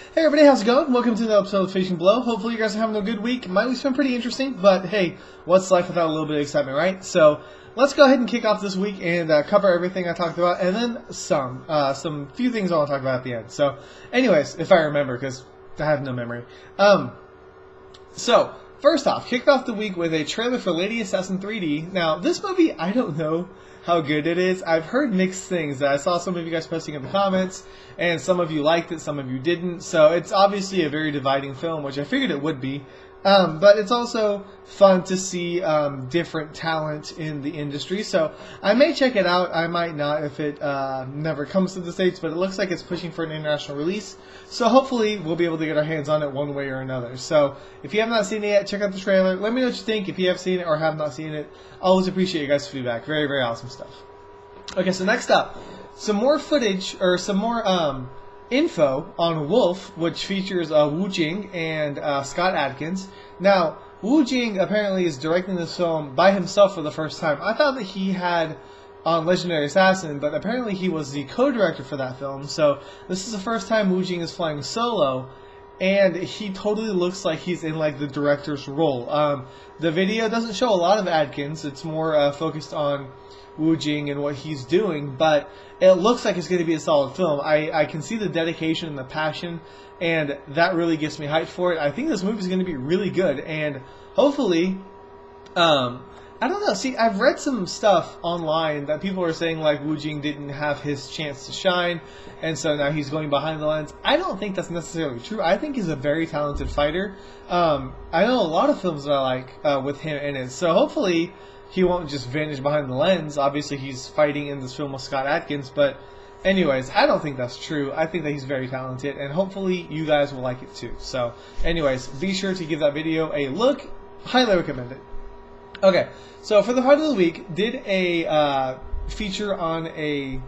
Hey everybody, how's it going? Welcome to the episode of Facing Below. Hopefully you guys are having a good week. My week's been pretty interesting, but hey, what's life without a little bit of excitement, right? So let's go ahead and kick off this week and cover everything I talked about, and then some few things I want to talk about at the end. So anyways, if I remember, because I have no memory. So first off, kicked off the week with a trailer for Lady Assassin 3D. Now, this movie, I don't know how good it is. I've heard mixed things. I saw some of you guys posting in the comments, and some of you liked it, some of you didn't. So it's obviously a very dividing film, which I figured it would be. But it's also fun to see different talent in the industry. So I may check it out. I might not if it never comes to the States, but it looks like it's pushing for an international release. So hopefully we'll be able to get our hands on it one way or another. So if you have not seen it yet, check out the trailer. Let me know what you think. If you have seen it or have not seen it, I always appreciate you guys' feedback. Very, very awesome stuff. Okay, so next up, some more footage, or some more info on Wolf, which features Wu Jing and Scott Adkins. Now, Wu Jing apparently is directing this film by himself for the first time. I thought that he had on Legendary Assassin, but apparently he was the co-director for that film. So this is the first time Wu Jing is flying solo, and he totally looks like he's in like the director's role. The video doesn't show a lot of Adkins. It's more focused on Wu Jing and what he's doing, but it looks like it's going to be a solid film. I can see the dedication and the passion, and that really gets me hyped for it. I think this movie is going to be really good, and hopefully, I don't know. See, I've read some stuff online that people are saying like Wu Jing didn't have his chance to shine, and so now he's going behind the lens. I don't think that's necessarily true. I think he's a very talented fighter. I know a lot of films that I like with him in it, so hopefully he won't just vanish behind the lens. Obviously, he's fighting in this film with Scott Adkins, but anyways, I don't think that's true. I think that he's very talented, and hopefully you guys will like it too. So anyways, be sure to give that video a look. Highly recommend it. Okay, so for the part of the week, did a feature on a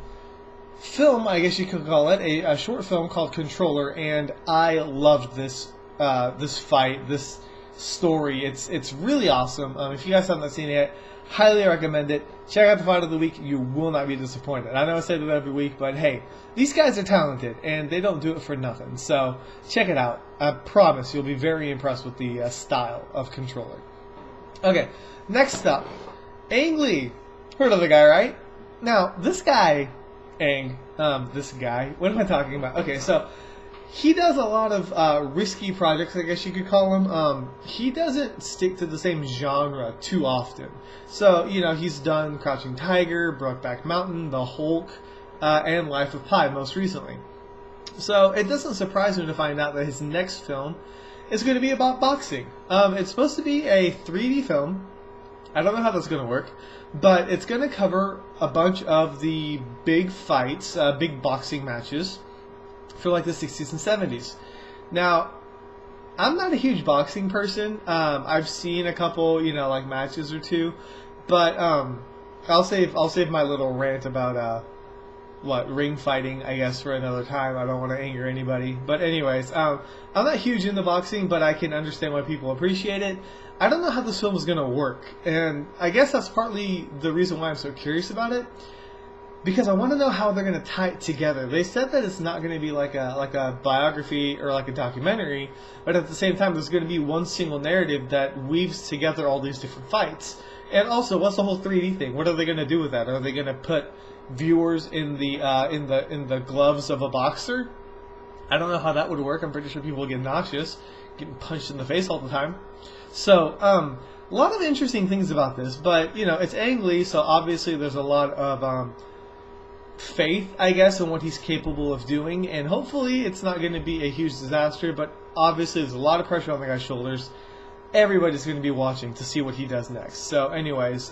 film, I guess you could call it, a short film called Controller, and I loved this this fight, this story. It's really awesome. If you guys haven't seen it yet, highly recommend it. Check out the fight of the week. You will not be disappointed. I know I say that every week, but hey, these guys are talented, and they don't do it for nothing. So check it out. I promise you'll be very impressed with the style of Controller. Okay, next up, Ang Lee. Heard of the guy, right? Now, this guy, this guy, what am I talking about? Okay, so he does a lot of risky projects, I guess you could call him. He doesn't stick to the same genre too often. So, you know, he's done Crouching Tiger, Brokeback Mountain, The Hulk, and Life of Pi most recently. So it doesn't surprise me to find out that his next film is going to be about boxing. It's supposed to be a 3D film. I don't know how that's going to work, but it's going to cover a bunch of the big fights, big boxing matches for like the 60s and 70s. Now, I'm not a huge boxing person. I've seen a couple, you know, like matches or two, but I'll save my little rant about ring fighting, I guess, for another time. I don't want to anger anybody. But anyways, I'm not huge into boxing, but I can understand why people appreciate it. I don't know how this film is going to work, and I guess that's partly the reason why I'm so curious about it, because I want to know how they're going to tie it together. They said that it's not going to be like a biography or like a documentary, but at the same time, there's going to be one single narrative that weaves together all these different fights. And also, what's the whole 3D thing? What are they going to do with that? Are they going to put viewers in the gloves of a boxer? I don't know how that would work. I'm pretty sure people will get nauseous, getting punched in the face all the time. So, a lot of interesting things about this, but you know, it's Ang Lee, so obviously there's a lot of faith, I guess, in what he's capable of doing, and hopefully it's not going to be a huge disaster. But obviously there's a lot of pressure on the guy's shoulders. Everybody's going to be watching to see what he does next. So, anyways,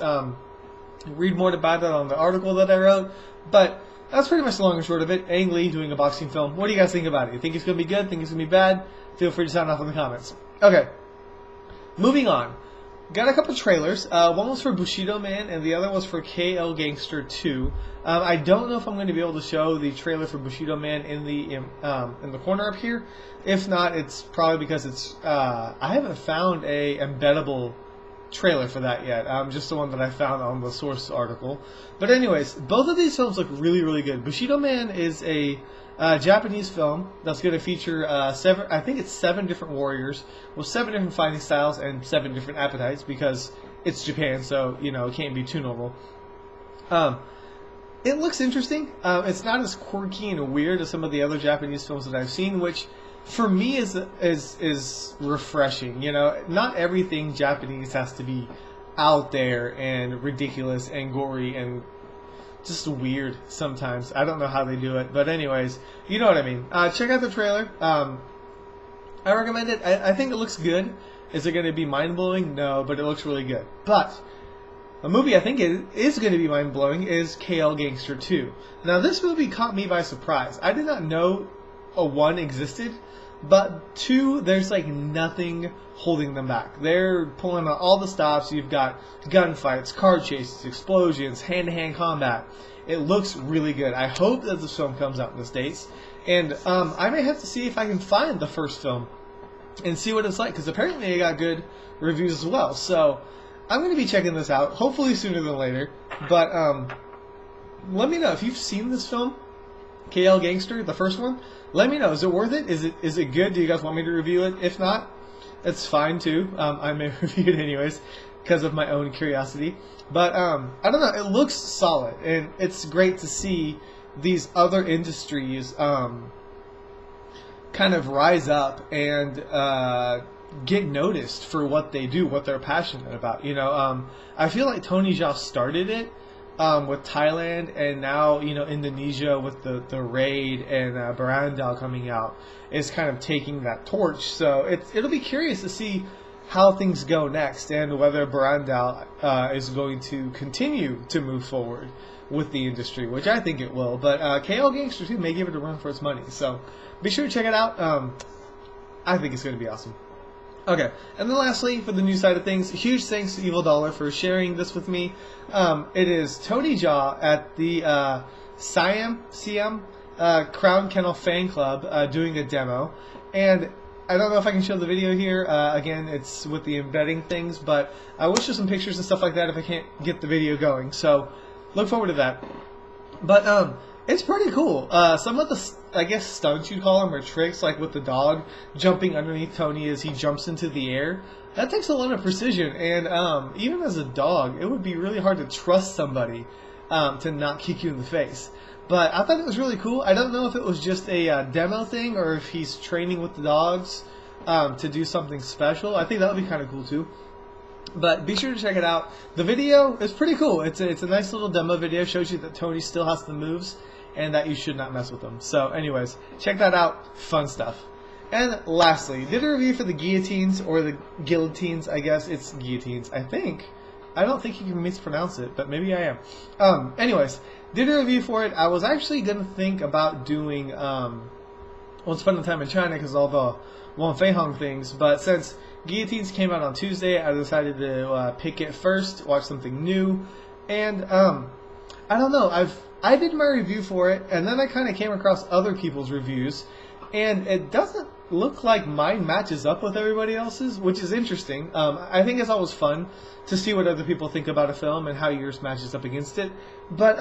read more about it on the article that I wrote, but that's pretty much the long and short of it. Ang Lee doing a boxing film. What do you guys think about it? You think it's going to be good? Think it's going to be bad? Feel free to sound off in the comments. Okay, moving on. Got a couple trailers. One was for Bushido Man, and the other was for KL Gangster 2. I don't know if I'm going to be able to show the trailer for Bushido Man in the corner up here. If not, it's probably because it's I haven't found a embeddable trailer for that yet. Just the one that I found on the source article. But anyways, both of these films look really, really good. Bushido Man is a Japanese film that's going to feature I think it's 7 different warriors with 7 different fighting styles and 7 different appetites because it's Japan, so you know it can't be too normal. It looks interesting. It's not as quirky and weird as some of the other Japanese films that I've seen, which for me is refreshing. You know, not everything Japanese has to be out there and ridiculous and gory and just weird sometimes. I don't know how they do it, but anyways, you know what I mean. Check out the trailer. I recommend it. I think it looks good. Is it going to be mind-blowing? No, but it looks really good. But a movie I think it is going to be mind-blowing is KL Gangster 2. Now, this movie caught me by surprise. I did not know a 1 existed, but 2, there's like nothing holding them back. They're pulling out all the stops. You've got gunfights, car chases, explosions, hand-to-hand combat. It looks really good. I hope that this film comes out in the States. And I may have to see if I can find the first film and see what it's like, because apparently it got good reviews as well. So I'm going to be checking this out, hopefully sooner than later. But let me know if you've seen this film, KL Gangster, the first one. Let me know. Is it worth it? Is it good? Do you guys want me to review it? If not, it's fine too. I may review it anyways because of my own curiosity. But I don't know. It looks solid, and it's great to see these other industries kind of rise up and get noticed for what they do, what they're passionate about. You know, I feel like Tony Jaa started it with Thailand, and now, you know, Indonesia with the Raid and Barandal coming out is kind of taking that torch. So it'll be curious to see how things go next and whether Barandal is going to continue to move forward with the industry, which I think it will. But KL Gangster 2 may give it a run for its money. So be sure to check it out. I think it's going to be awesome. Okay, and then lastly, for the news side of things, huge thanks to Evil Dollar for sharing this with me. It is Tony Jaa at the Siam Crown Kennel Fan Club doing a demo. And I don't know if I can show the video here. Again, it's with the embedding things, but I will show some pictures and stuff like that if I can't get the video going. So look forward to that. But it's pretty cool. Some of the, I guess, stunts you'd call them, or tricks, like with the dog jumping underneath Tony as he jumps into the air. That takes a lot of precision, and even as a dog, it would be really hard to trust somebody to not kick you in the face. But I thought it was really cool. I don't know if it was just a demo thing or if he's training with the dogs to do something special. I think that would be kind of cool too. But be sure to check it out. The video is pretty cool. It's a nice little demo video. Shows you that Tony still has the moves and that you should not mess with them. So anyways, check that out. Fun stuff. And lastly, did a review for the Guillotines, or the Guillotines, I guess. It's Guillotines, I think. I don't think you can mispronounce it, but maybe I am. Anyways, did a review for it. I was actually going to think about doing Once Upon a Time in China because all the Wang Fei Hong things, but since Guillotines came out on Tuesday, I decided to pick it first, watch something new, and I don't know, I did my review for it, and then I kind of came across other people's reviews, and it doesn't look like mine matches up with everybody else's, which is interesting. I think it's always fun to see what other people think about a film and how yours matches up against it, but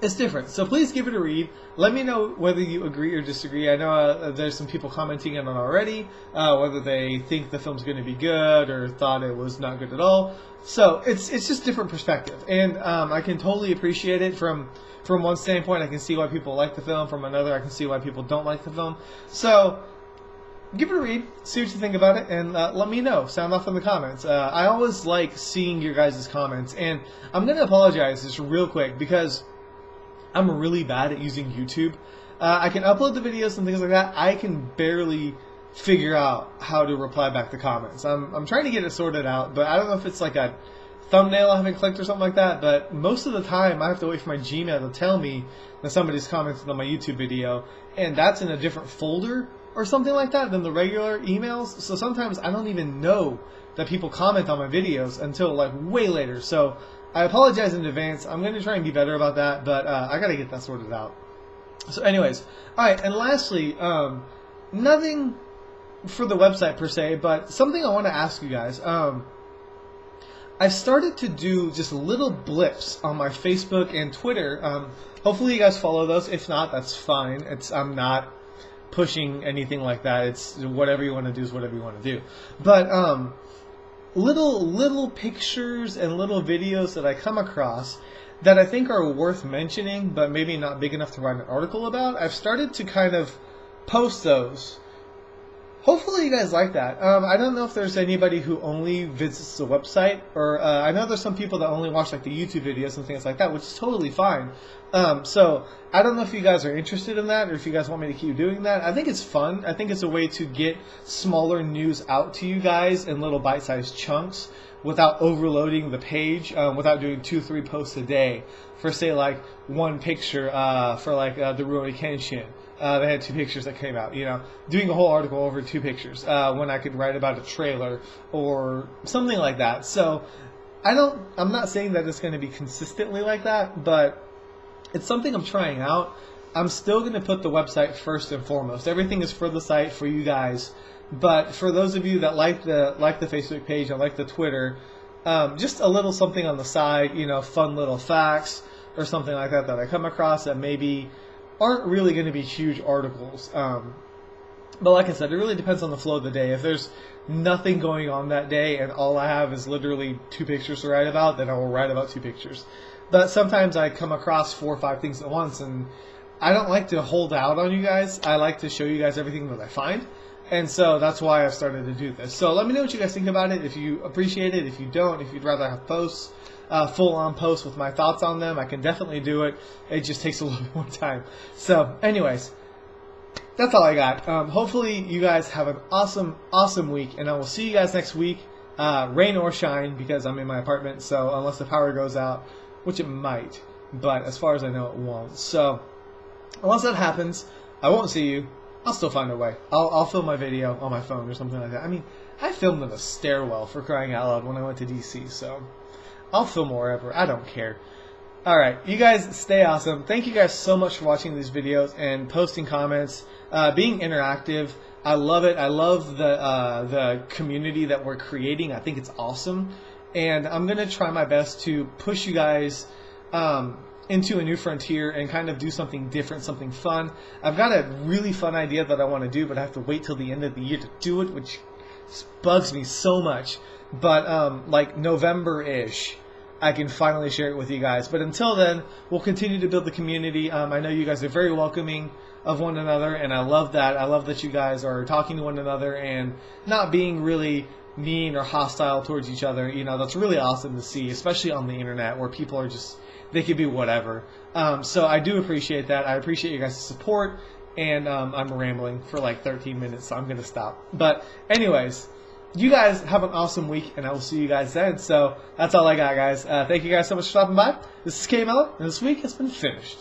it's different. So please give it a read. Let me know whether you agree or disagree. I know there's some people commenting on it already, whether they think the film's going to be good or thought it was not good at all. So it's just different perspective, and I can totally appreciate it. From one standpoint, I can see why people like the film. From another, I can see why people don't like the film. So give it a read, see what you think about it, and let me know. Sound off in the comments. I always like seeing your guys' comments, and I'm going to apologize just real quick because I'm really bad at using YouTube. I can upload the videos and things like that. I can barely figure out how to reply back to comments. I'm trying to get it sorted out, but I don't know if it's like a thumbnail I haven't clicked or something like that, but most of the time I have to wait for my Gmail to tell me that somebody's commented on my YouTube video, and that's in a different folder or something like that than the regular emails. So sometimes I don't even know that people comment on my videos until like way later. So I apologize in advance. I'm going to try and be better about that, but I got to get that sorted out. So anyways, alright, and lastly, nothing for the website per se, but something I want to ask you guys. I started to do just little blips on my Facebook and Twitter. Hopefully you guys follow those. If not, that's fine. I'm not pushing anything like that. It's whatever you want to do is whatever you want to do. But little pictures and little videos that I come across that I think are worth mentioning, but maybe not big enough to write an article about, I've started to kind of post those. Hopefully you guys like that. I don't know if there's anybody who only visits the website, or I know there's some people that only watch like the YouTube videos and things like that, which is totally fine. So I don't know if you guys are interested in that, or if you guys want me to keep doing that. I think it's fun. I think it's a way to get smaller news out to you guys in little bite-sized chunks without overloading the page, without doing 2-3 posts a day for, say, like one picture for like the Rurouni Kenshin. They had 2 pictures that came out, doing a whole article over 2 pictures when I could write about a trailer or something like that. So I'm not saying that it's going to be consistently like that, but it's something I'm trying out. I'm still going to put the website first and foremost. Everything is for the site, for you guys. But for those of you that like the Facebook page and like the Twitter, just a little something on the side, fun little facts or something like that I come across that maybe aren't really going to be huge articles. But like I said, it really depends on the flow of the day. If there's nothing going on that day and all I have is literally 2 pictures to write about, then I will write about 2 pictures. But sometimes I come across 4 or 5 things at once, and I don't like to hold out on you guys. I like to show you guys everything that I find. And so that's why I've started to do this. So let me know what you guys think about it. If you appreciate it, if you don't, if you'd rather have posts, full-on posts with my thoughts on them, I can definitely do it. It just takes a little bit more time. So anyways, that's all I got. Hopefully you guys have an awesome week, and I will see you guys next week, rain or shine, because I'm in my apartment. So unless the power goes out, which it might, but as far as I know, it won't. So unless that happens, I won't see you. I'll still find a way. I'll film my video on my phone or something like that. I mean, I filmed in a stairwell, for crying out loud, when I went to DC, so I'll film wherever. I don't care. Alright, you guys stay awesome. Thank you guys so much for watching these videos and posting comments, being interactive. I love it. I love the community that we're creating. I think it's awesome. And I'm going to try my best to push you guys into a new frontier and kind of do something different, something fun. I've got a really fun idea that I want to do, but I have to wait till the end of the year to do it, which bugs me so much. But like November-ish, I can finally share it with you guys. But until then, we'll continue to build the community. I know you guys are very welcoming of one another, and I love that. I love that you guys are talking to one another and not being really mean or hostile towards each other. That's really awesome to see, especially on the internet where people are just, they could be whatever. So I do appreciate that. I appreciate you guys' support, and I'm rambling for like 13 minutes, so I'm going to stop. But anyways, you guys have an awesome week, and I will see you guys then. So that's all I got, guys. Thank you guys so much for stopping by. This is K Mello, and this week has been finished.